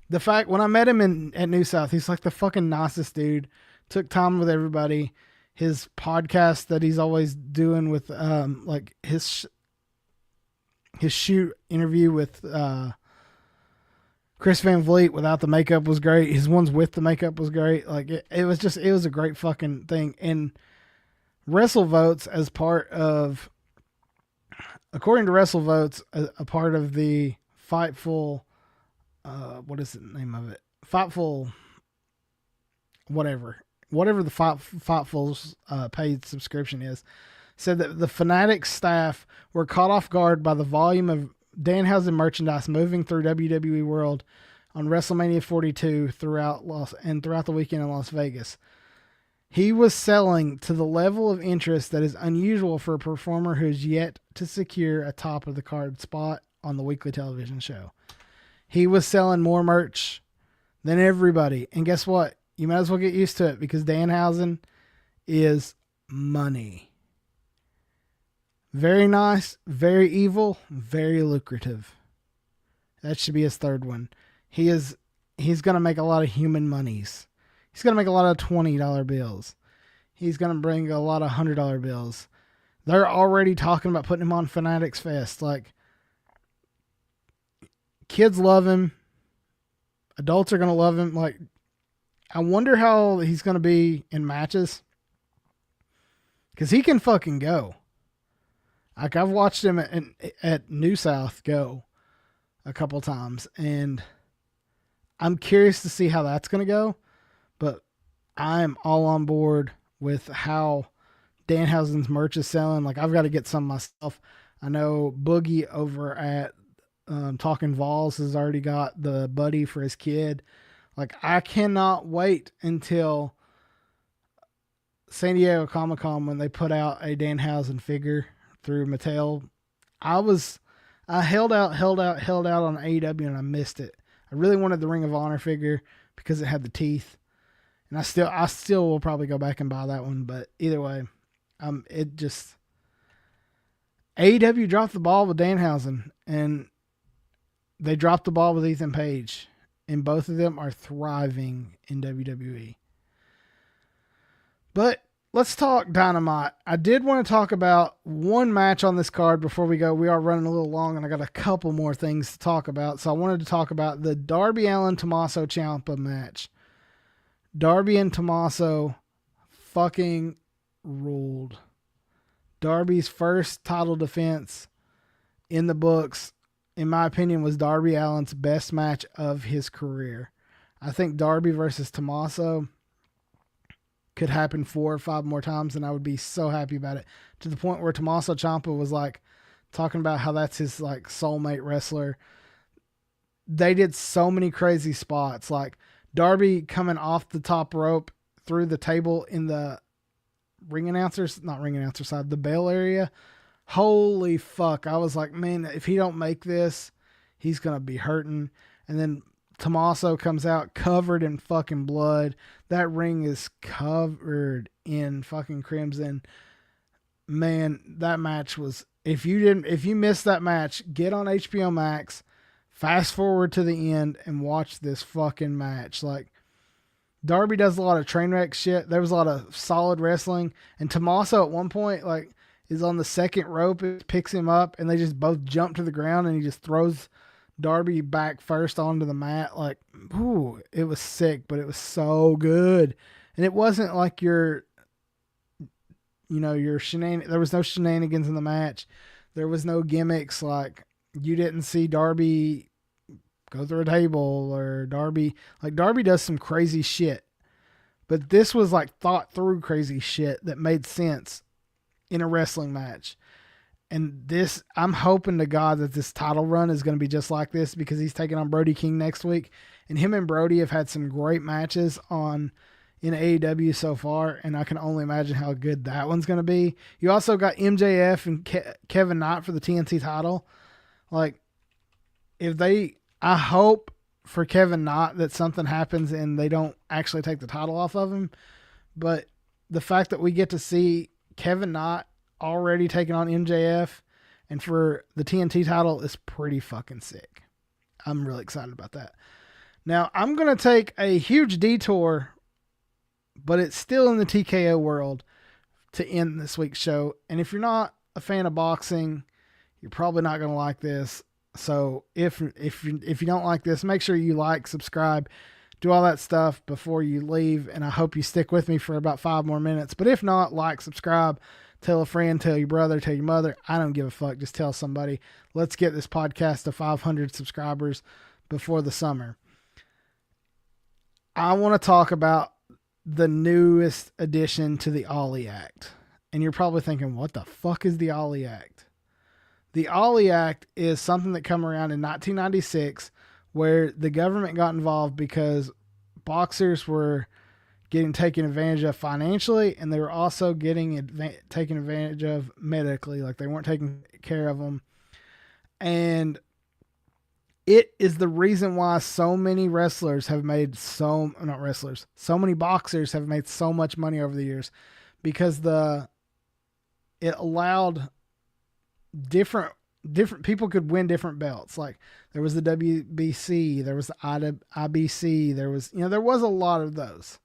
the fact when I met him at New South, he's like the fucking nicest dude. Took time with everybody. His podcast that he's always doing with like his shoot interview with Chris Van Vliet without the makeup was great. His ones with the makeup was great. Like it was a great fucking thing. And WrestleVotes, as part of, according to WrestleVotes, a part of the Fightful, what is the name of it? Fightful, whatever the Fightful's paid subscription is, said that the Fanatics staff were caught off guard by the volume of Danhausen merchandise moving through WWE World on WrestleMania 42 throughout the weekend in Las Vegas. He was selling to the level of interest that is unusual for a performer who's yet to secure a top of the card spot on the weekly television show. He was selling more merch than everybody. And guess what? You might as well get used to it, because Danhausen is money. Very nice, very evil, very lucrative. That should be his third one. He's going to make a lot of human monies. He's going to make a lot of $20 bills. He's going to bring a lot of $100 bills. They're already talking about putting him on Fanatics Fest. Like, kids love him. Adults are going to love him. Like, I wonder how he's going to be in matches, because he can fucking go. Like, I've watched him at New South go a couple times, and I'm curious to see how that's going to go. But I'm all on board with how Danhausen's merch is selling. Like, I've got to get some myself. I know Boogie over at Talking Vols has already got the buddy for his kid. Like, I cannot wait until San Diego Comic-Con when they put out a Danhausen figure through Mattel. I held out on AEW, and I missed it. I really wanted the Ring of Honor figure because it had the teeth. And I still will probably go back and buy that one, but either way, AEW dropped the ball with Danhausen, and they dropped the ball with Ethan Page, and both of them are thriving in WWE. But let's talk Dynamite. I did want to talk about one match on this card before we go. We are running a little long, and I got a couple more things to talk about. So I wanted to talk about the Darby Allin Tommaso Ciampa match. Darby and Tommaso fucking ruled. Darby's first title defense in the books, in my opinion, was Darby Allin's best match of his career. I think Darby versus Tommaso could happen 4 or 5 more times, and I would be so happy about it. To the point where Tommaso Ciampa was like talking about how that's his like soulmate wrestler. They did so many crazy spots, like Darby coming off the top rope through the table in the the bell area. Holy fuck. I was like, man, if he don't make this, he's going to be hurting. And then Tommaso comes out covered in fucking blood. That ring is covered in fucking crimson. Man, that match was, if you missed that match, get on HBO Max, fast forward to the end and watch this fucking match. Like, Darby does a lot of train wreck shit. There was a lot of solid wrestling, and Tommaso at one point, like, is on the second rope, it picks him up, and they just both jump to the ground, and he just throws Darby back first onto the mat. Like, ooh, it was sick, but it was so good. And it wasn't like your there was no shenanigans in the match. There was no gimmicks. Like, you didn't see Darby go through a table, or Darby does some crazy shit. But this was like thought through crazy shit that made sense in a wrestling match. And this, I'm hoping to God that this title run is going to be just like this, because he's taking on Brody King next week. And him and Brody have had some great matches on in AEW so far, and I can only imagine how good that one's going to be. You also got MJF and Kevin Knight for the TNT title. Like, I hope for Kevin Knight that something happens and they don't actually take the title off of him. But the fact that we get to see Kevin Knight already taking on MJF and for the TNT title is pretty fucking sick. I'm really excited about that. Now, I'm going to take a huge detour, but it's still in the TKO world to end this week's show. And if you're not a fan of boxing, you're probably not going to like this. So if you don't like this, make sure you like, subscribe, do all that stuff before you leave. And I hope you stick with me for about 5 more minutes. But if not, like, subscribe, tell a friend, tell your brother, tell your mother. I don't give a fuck. Just tell somebody. Let's get this podcast to 500 subscribers before the summer. I want to talk about the newest addition to the Ollie Act. And you're probably thinking, what the fuck is the Ollie Act? The Ollie Act is something that came around in 1996 where the government got involved because boxers were getting taken advantage of financially, and they were also getting taken advantage of medically. Like, they weren't taking care of them. And it is the reason why so many boxers have made so much money over the years, because it allowed different people could win different belts. Like, there was the WBC, there was the IBC, there was a lot of those,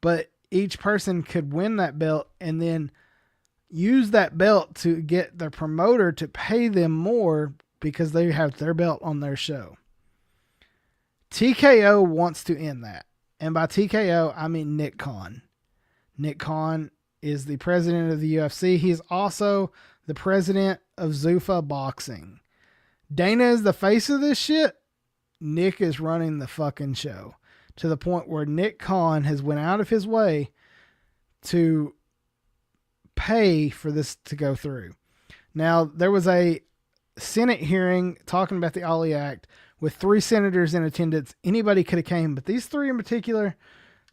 but each person could win that belt and then use that belt to get their promoter to pay them more because they have their belt on their show. TKO wants to end that. And by TKO, I mean Nick Khan. Nick Khan is the president of the UFC. He's also the president of Zuffa Boxing. Dana is the face of this shit. Nick is running the fucking show, to the point where Nick Khan has went out of his way to pay for this to go through. Now, there was a Senate hearing talking about the Ollie Act with 3 senators in attendance. Anybody could have came, but these 3 in particular,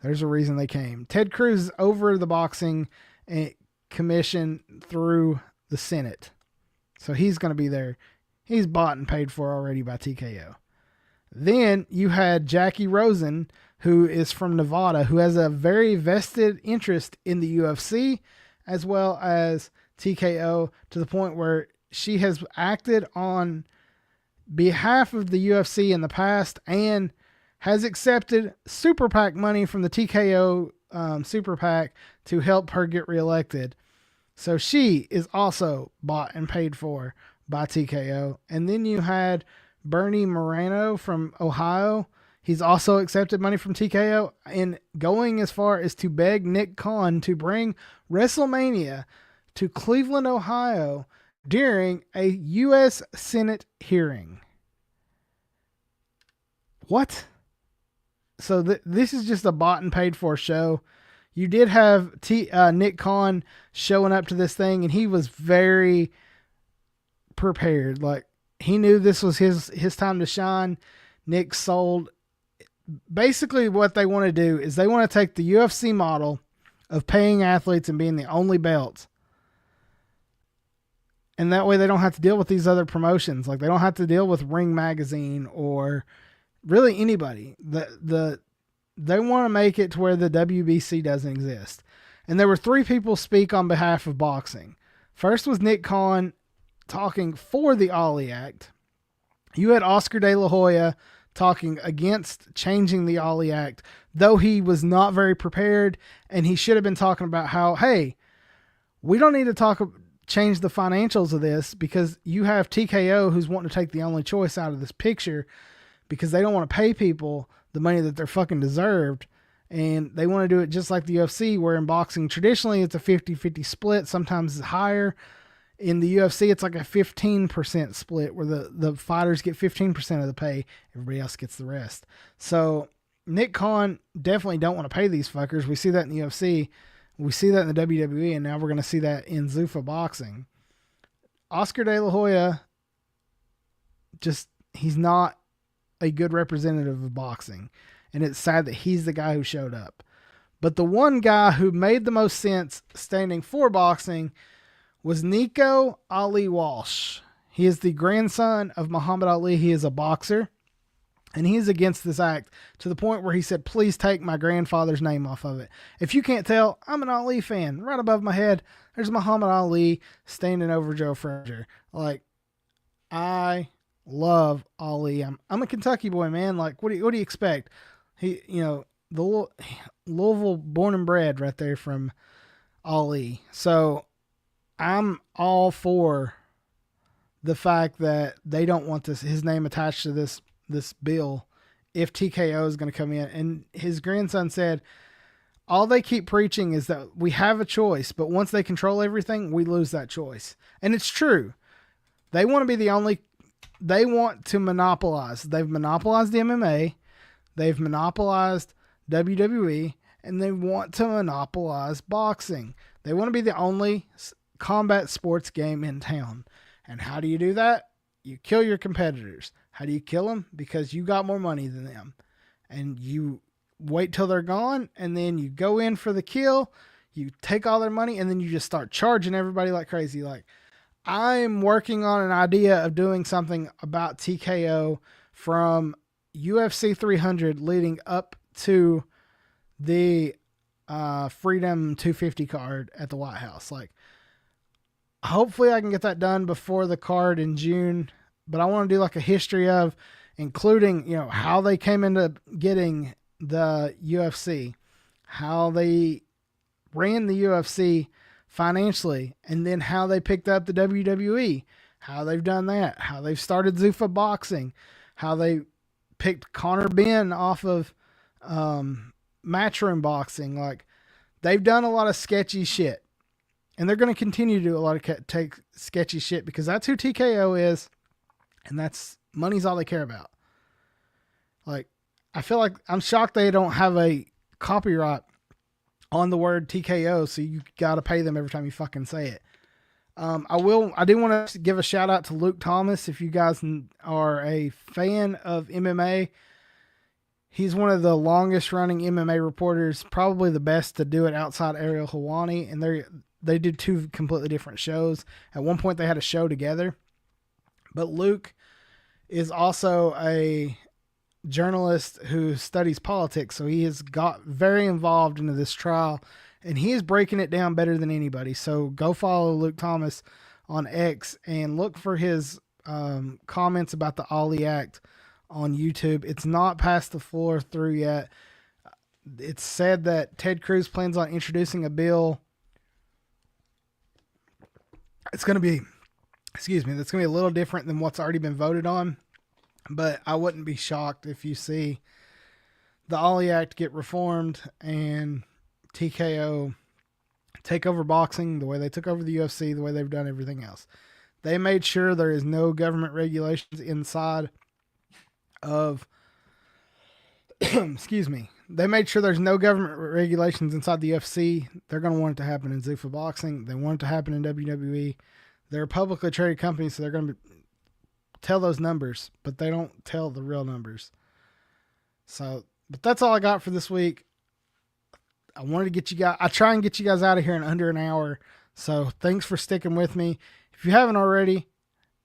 there's a reason they came. Ted Cruz is over the boxing commission through the Senate, so he's going to be there. He's bought and paid for already by TKO. Then you had Jackie Rosen, who is from Nevada, who has a very vested interest in the UFC as well as TKO, to the point where she has acted on behalf of the UFC in the past and has accepted Super PAC money from the TKO Super PAC to help her get reelected. So she is also bought and paid for by TKO. And then you had Bernie Moreno from Ohio. He's also accepted money from TKO and going as far as to beg Nick Khan to bring Wrestlemania to Cleveland, Ohio during a U.S. Senate hearing. What? So this is just a bought and paid for show. You did have Nick Khan showing up to this thing, and he was very prepared. Like, he knew this was his time to shine. Nick sold. Basically, what they want to do is they want to take the UFC model of paying athletes and being the only belts, and that way they don't have to deal with these other promotions. Like, they don't have to deal with Ring Magazine or really anybody. They want to make it to where the WBC doesn't exist. And there were 3 people speak on behalf of boxing. First was Nick Khan talking for the Ollie Act. You had Oscar De La Hoya talking against changing the Ollie Act, though he was not very prepared, and he should have been talking about how, hey, we don't need to change the financials of this, because you have TKO who's wanting to take the only choice out of this picture because they don't want to pay people the money that they're fucking deserved. And they want to do it just like the UFC, where in boxing, traditionally it's a 50-50 split. Sometimes it's higher. In the UFC, it's like a 15% split where the fighters get 15% of the pay. Everybody else gets the rest. So Nick Khan definitely don't want to pay these fuckers. We see that in the UFC. We see that in the WWE, and now we're going to see that in Zuffa Boxing. Oscar De La Hoya, he's not a good representative of boxing. And it's sad that he's the guy who showed up. But the one guy who made the most sense standing for boxing was Nico Ali Walsh. He is the grandson of Muhammad Ali. He is a boxer. And he's against this act to the point where he said, please take my grandfather's name off of it. If you can't tell, I'm an Ali fan. Right above my head, there's Muhammad Ali standing over Joe Frazier. Like, I love Ali. I'm a Kentucky boy, man. Like, what do you expect? He, the Louisville born and bred right there from Ali. So I'm all for the fact that they don't want his name attached to this bill if TKO is going to come in. And his grandson said, all they keep preaching is that we have a choice, but once they control everything, we lose that choice. And it's true. They want to be they want to monopolize. They've monopolized the MMA. They've monopolized WWE, and they want to monopolize boxing. They want to be the only combat sports game in town. And how do you do that? You kill your competitors. How do you kill them? Because you got more money than them. And you wait till they're gone, and then you go in for the kill, you take all their money, and then you just start charging everybody like crazy. Like, I'm working on an idea of doing something about TKO from UFC 300 leading up to the Freedom 250 card at the White House. Like, hopefully I can get that done before the card in June, but I want to do like a history of including, how they came into getting the UFC, how they ran the UFC financially, and then how they picked up the WWE, how they've done that, how they've started Zuffa Boxing, how they picked Connor Benn off of Matchroom Boxing. Like, they've done a lot of sketchy shit, and they're going to continue to do a lot of sketchy shit because that's who TKO is, and that's money's all they care about. Like, I feel like I'm shocked they don't have a copyright on the word TKO, so you got to pay them every time you fucking say it. I do want to give a shout out to Luke Thomas. If you guys are a fan of MMA, he's one of the longest running MMA reporters, probably the best to do it outside Ariel Helwani. And they did two completely different shows. At one point they had a show together, but Luke is also a journalist who studies politics. So he has got very involved into this trial, and he is breaking it down better than anybody. So go follow Luke Thomas on X and look for his comments about the Ali Act on YouTube. It's not past the floor through yet. It's said that Ted Cruz plans on introducing a bill. It's going to be, that's going to be a little different than what's already been voted on. But I wouldn't be shocked if you see the Ali Act get reformed and TKO take over boxing the way they took over the UFC, the way they've done everything else. They made sure there is no government regulations inside of They made sure there's no government regulations inside the UFC. They're going to want it to happen in Zuffa Boxing. They want it to happen in WWE. They're a publicly traded company, so they're going to tell those numbers, but they don't tell the real numbers. So, but that's all I got for this week. I wanted to get you guys, I try and get you guys out of here in under an hour. So thanks for sticking with me. If you haven't already,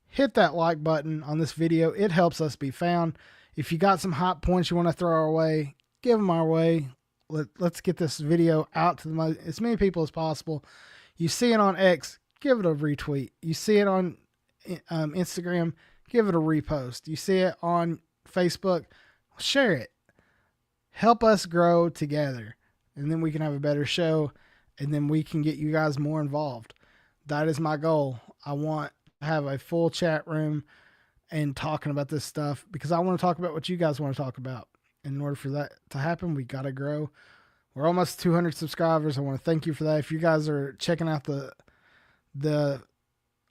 hit that like button on this video. It helps us be found. If you got some hot points you want to throw our way, give them our way. Let's get this video out to as many people as possible. You see it on X, give it a retweet. You see it on Instagram, give it a repost. You see it on Facebook, share it. Help us grow together, and then we can have a better show, and then we can get you guys more involved. That is my goal. I want to have a full chat room and talking about this stuff because I want to talk about what you guys want to talk about. In order for that to happen, we got to grow. We're almost 200 subscribers. I want to thank you for that. If you guys are checking out the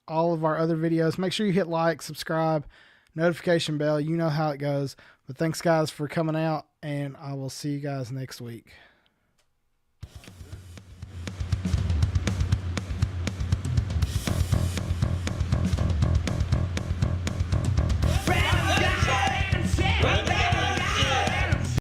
all of our other videos, make sure you hit like, subscribe, notification bell. You know how it goes. But thanks, guys, for coming out, and I will see you guys next week.